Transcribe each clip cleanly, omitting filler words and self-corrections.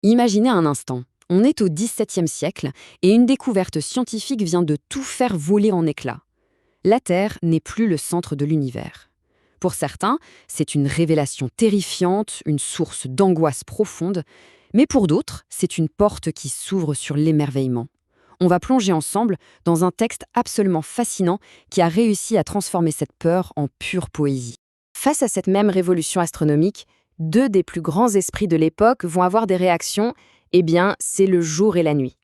Imaginez un instant, on est au XVIIe siècle et une découverte scientifique vient de tout faire voler en éclats. La Terre n'est plus le centre de l'univers. Pour certains, c'est une révélation terrifiante, une source d'angoisse profonde, mais pour d'autres, c'est une porte qui s'ouvre sur l'émerveillement. On va plonger ensemble dans un texte absolument fascinant qui a réussi à transformer cette peur en pure poésie. Face à cette même révolution astronomique, deux des plus grands esprits de l'époque vont avoir des réactions, c'est le jour et la nuit.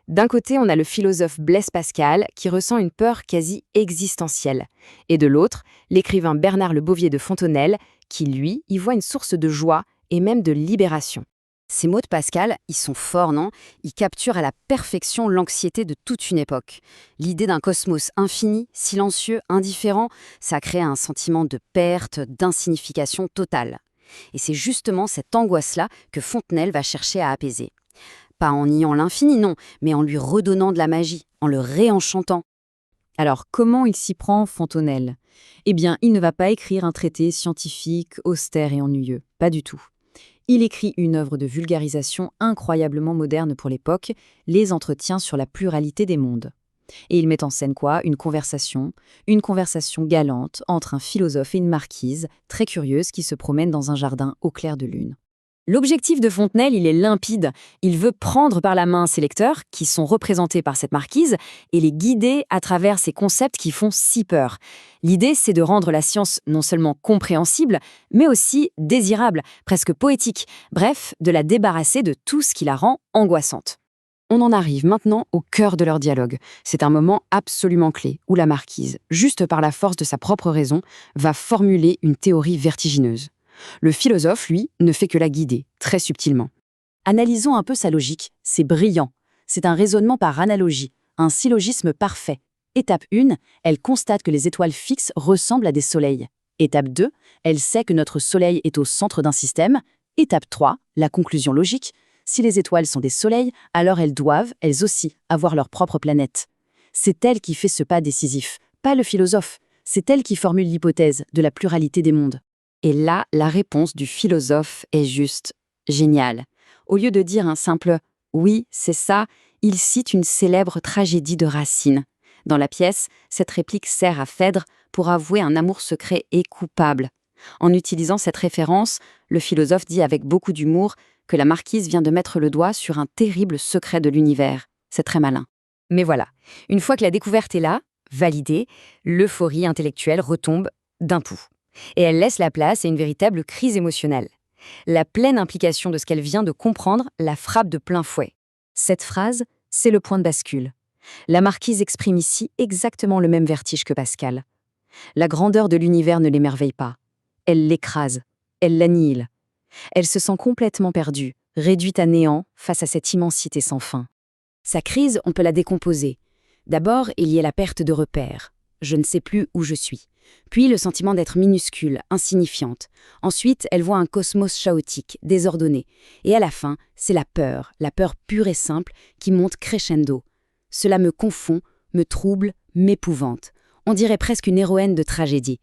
D'un côté, on a le philosophe Blaise Pascal qui ressent une peur quasi existentielle. Et de l'autre, l'écrivain Bernard Le Bovier de Fontenelle qui, lui, y voit une source de joie et même de libération. Ces mots de Pascal, ils sont forts, non? Ils capturent à la perfection l'anxiété de toute une époque. L'idée d'un cosmos infini, silencieux, indifférent, ça crée un sentiment de perte, d'insignification totale. Et c'est justement cette angoisse-là que Fontenelle va chercher à apaiser. Pas en niant l'infini, non, mais en lui redonnant de la magie, en le réenchantant. Alors, comment il s'y prend, Fontenelle? Il ne va pas écrire un traité scientifique, austère et ennuyeux. Pas du tout. Il écrit une œuvre de vulgarisation incroyablement moderne pour l'époque, les Entretiens sur la pluralité des mondes. Et il met en scène quoi? Une conversation galante entre un philosophe et une marquise, très curieuse, qui se promènent dans un jardin au clair de lune. L'objectif de Fontenelle, il est limpide. Il veut prendre par la main ses lecteurs, qui sont représentés par cette marquise, et les guider à travers ces concepts qui font si peur. L'idée, c'est de rendre la science non seulement compréhensible, mais aussi désirable, presque poétique. Bref, de la débarrasser de tout ce qui la rend angoissante. On en arrive maintenant au cœur de leur dialogue. C'est un moment absolument clé, où la marquise, juste par la force de sa propre raison, va formuler une théorie vertigineuse. Le philosophe, lui, ne fait que la guider, très subtilement. Analysons un peu sa logique, c'est brillant. C'est un raisonnement par analogie, un syllogisme parfait. Étape 1, elle constate que les étoiles fixes ressemblent à des soleils. Étape 2, elle sait que notre soleil est au centre d'un système. Étape 3, la conclusion logique. Si les étoiles sont des soleils, alors elles doivent, elles aussi, avoir leur propre planète. C'est elle qui fait ce pas décisif, pas le philosophe. C'est elle qui formule l'hypothèse de la pluralité des mondes. Et là, la réponse du philosophe est juste géniale. Au lieu de dire un simple « oui, c'est ça », il cite une célèbre tragédie de Racine. Dans la pièce, cette réplique sert à Phèdre pour avouer un amour secret et coupable. En utilisant cette référence, le philosophe dit avec beaucoup d'humour que la marquise vient de mettre le doigt sur un terrible secret de l'univers. C'est très malin. Mais voilà, une fois que la découverte est là, validée, l'euphorie intellectuelle retombe d'un coup. Et elle laisse la place à une véritable crise émotionnelle. La pleine implication de ce qu'elle vient de comprendre la frappe de plein fouet. Cette phrase, c'est le point de bascule. La marquise exprime ici exactement le même vertige que Pascal. La grandeur de l'univers ne l'émerveille pas. Elle l'écrase, elle l'annihile. Elle se sent complètement perdue, réduite à néant face à cette immensité sans fin. Sa crise, on peut la décomposer. D'abord, il y a la perte de repères. Je ne sais plus où je suis. Puis le sentiment d'être minuscule, insignifiante. Ensuite, elle voit un cosmos chaotique, désordonné. Et à la fin, c'est la peur pure et simple, qui monte crescendo. Cela me confond, me trouble, m'épouvante. On dirait presque une héroïne de tragédie.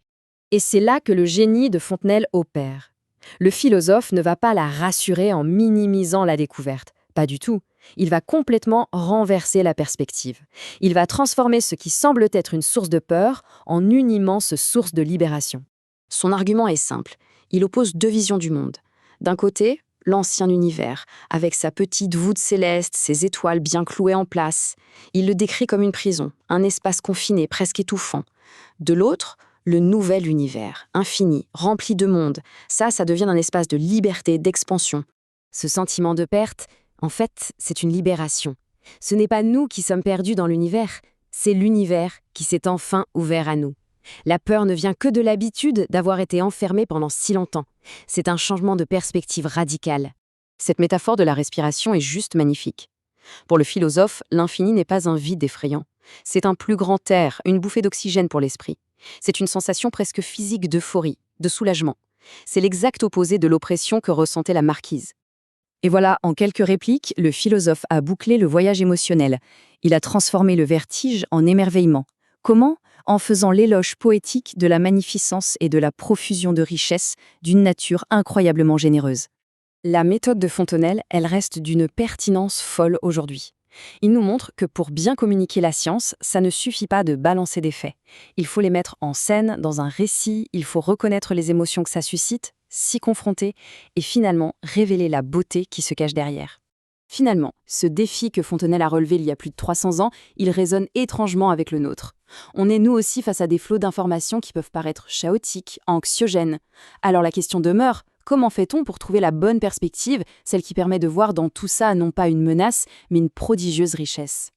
Et c'est là que le génie de Fontenelle opère. Le philosophe ne va pas la rassurer en minimisant la découverte. Pas du tout. Il va complètement renverser la perspective. Il va transformer ce qui semble être une source de peur en une immense source de libération. Son argument est simple. Il oppose deux visions du monde. D'un côté, l'ancien univers, avec sa petite voûte céleste, ses étoiles bien clouées en place. Il le décrit comme une prison, un espace confiné, presque étouffant. De l'autre, le nouvel univers, infini, rempli de mondes. Ça devient un espace de liberté, d'expansion. Ce sentiment de perte, en fait, c'est une libération. Ce n'est pas nous qui sommes perdus dans l'univers, c'est l'univers qui s'est enfin ouvert à nous. La peur ne vient que de l'habitude d'avoir été enfermé pendant si longtemps. C'est un changement de perspective radical. Cette métaphore de la respiration est juste magnifique. Pour le philosophe, l'infini n'est pas un vide effrayant. C'est un plus grand air, une bouffée d'oxygène pour l'esprit. C'est une sensation presque physique d'euphorie, de soulagement. C'est l'exact opposé de l'oppression que ressentait la marquise. Et voilà, en quelques répliques, le philosophe a bouclé le voyage émotionnel. Il a transformé le vertige en émerveillement. Comment? En faisant l'éloge poétique de la magnificence et de la profusion de richesse d'une nature incroyablement généreuse. La méthode de Fontenelle, elle reste d'une pertinence folle aujourd'hui. Il nous montre que pour bien communiquer la science, ça ne suffit pas de balancer des faits. Il faut les mettre en scène, dans un récit, il faut reconnaître les émotions que ça suscite, s'y confronter et finalement révéler la beauté qui se cache derrière. Finalement, ce défi que Fontenelle a relevé il y a plus de 300 ans, il résonne étrangement avec le nôtre. On est nous aussi face à des flots d'informations qui peuvent paraître chaotiques, anxiogènes. Alors la question demeure, comment fait-on pour trouver la bonne perspective, celle qui permet de voir dans tout ça non pas une menace, mais une prodigieuse richesse ?